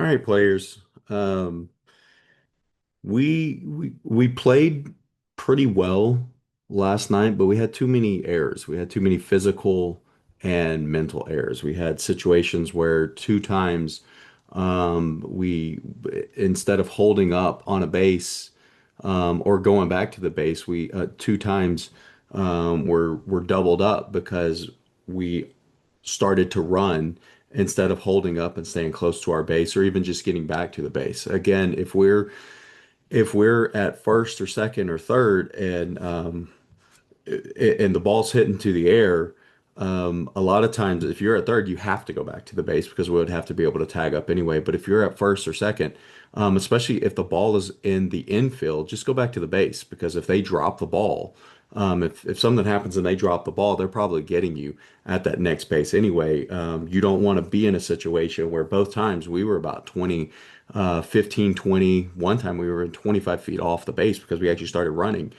All right, players. We played pretty well last night, but we had too many errors. We had too many physical and mental errors. We had situations where two times we instead of holding up on a base or going back to the base, we two times were doubled up because we started to run instead of holding up and staying close to our base or even just getting back to the base. Again, if we're at first or second or third and the ball's hitting to the air, a lot of times if you're at third, you have to go back to the base because we would have to be able to tag up anyway. But if you're at first or second, especially if the ball is in the infield, just go back to the base because if they drop the ball, if something happens and they drop the ball, they're probably getting you at that next base anyway. You don't want to be in a situation where both times we were about 20, 15, 20. One time we were in 25 feet off the base because we actually started running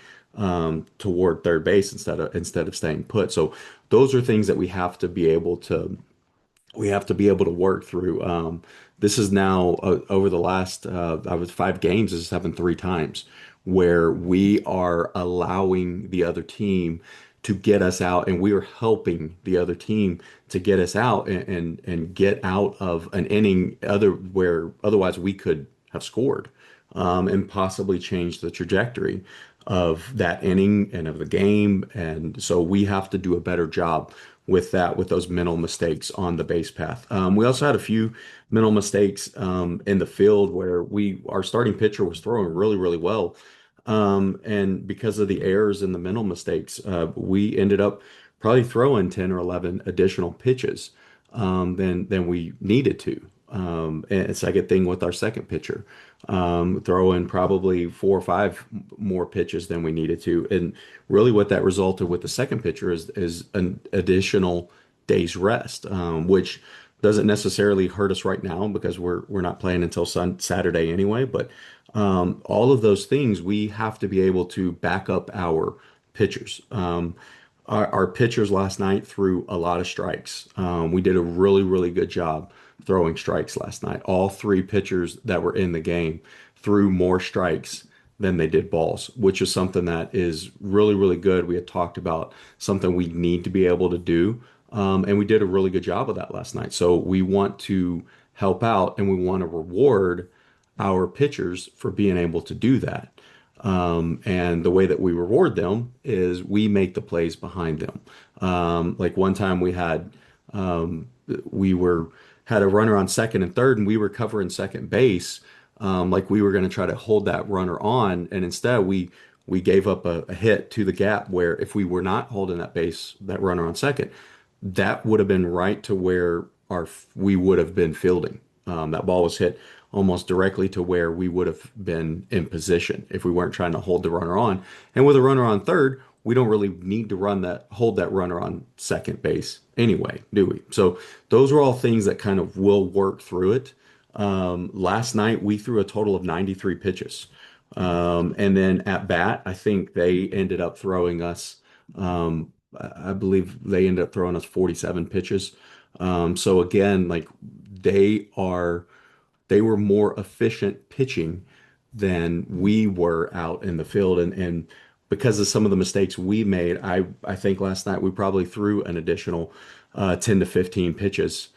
toward third base instead of staying put. So those are things that we have to be able to work through. This is now over the last I was 5 games. This has happened 3 times where we are allowing the other team to get us out, and we are helping the other team to get us out and get out of an inning other where otherwise we could have scored and possibly change the trajectory of that inning and of the game. And so we have to do a better job with that, with those mental mistakes on the base path. We also had a few mental mistakes in the field where our starting pitcher was throwing really, really well. And because of the errors and the mental mistakes, we ended up probably throwing 10 or 11 additional pitches than we needed to. And second thing with our second pitcher, throwing probably 4 or 5 more pitches than we needed to. And really what that resulted with the second pitcher is an additional day's rest, which doesn't necessarily hurt us right now because we're not playing until Saturday anyway. But all of those things we have to be able to back up our pitchers. Our pitchers last night threw a lot of strikes. We did a really, really good job throwing strikes last night. All 3 pitchers that were in the game threw more strikes than they did balls, which is something that is really, really good. We had talked about something we need to be able to do, and we did a really good job of that last night. So we want to help out and we want to reward our pitchers for being able to do that. And the way that we reward them is we make the plays behind them. Like one time we were had a runner on second and third, and we were covering second base. Like we were going to try to hold that runner on, and instead we gave up a hit to the gap where if we were not holding that runner on second, that would have been right to where we would have been fielding. That ball was hit almost directly to where we would have been in position if we weren't trying to hold the runner on. And with a runner on third, we don't really need to hold that runner on second base anyway, do we? So those are all things that kind of will work through it. Last night we threw a total of 93 pitches. And then at bat, I think they ended up throwing us, I believe they ended up throwing us 47 pitches. So again, like they are they were more efficient pitching than we were out in the field. And because of some of the mistakes we made, I think last night we probably threw an additional 10 to 15 pitches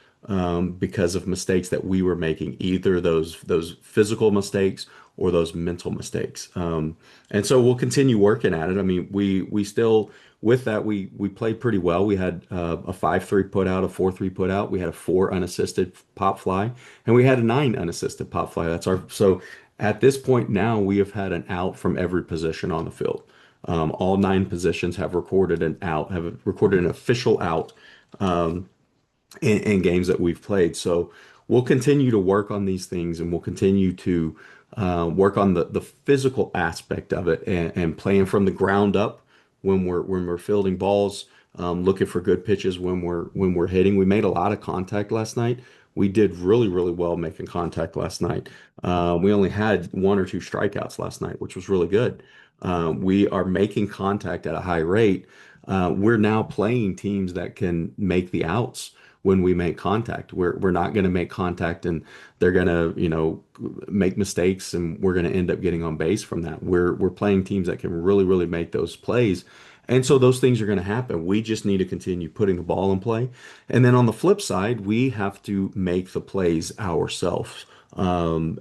because of mistakes that we were making, either those physical mistakes or those mental mistakes. And so we'll continue working at it. I mean, we still with that we played pretty well. We had a 5-3 put out, a 4-3 put out. We had a 4 unassisted pop fly, and we had a 9 unassisted pop fly. So at this point now we have had an out from every position on the field. All 9 positions have recorded an official out in games that we've played. So we'll continue to work on these things, and we'll continue to work on the physical aspect of it and playing from the ground up when we're fielding balls, looking for good pitches when we're hitting. We made a lot of contact last night. We did really, really well making contact last night. We only had 1 or 2 strikeouts last night, which was really good. We are making contact at a high rate. We're now playing teams that can make the outs, when we make contact. We're not going to make contact and they're going to, make mistakes and we're going to end up getting on base from that. We're playing teams that can really, really make those plays. And so those things are going to happen. We just need to continue putting the ball in play. And then on the flip side, we have to make the plays ourselves. And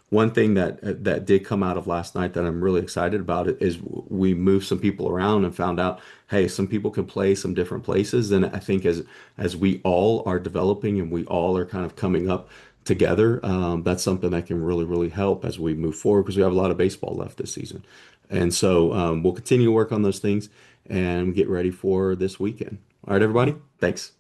one thing that did come out of last night that I'm really excited about it is we moved some people around and found out, hey, some people can play some different places. And I think as we all are developing and we all are kind of coming up together, that's something that can really, really help as we move forward because we have a lot of baseball left this season. And so we'll continue to work on those things and get ready for this weekend. All right, everybody. Thanks.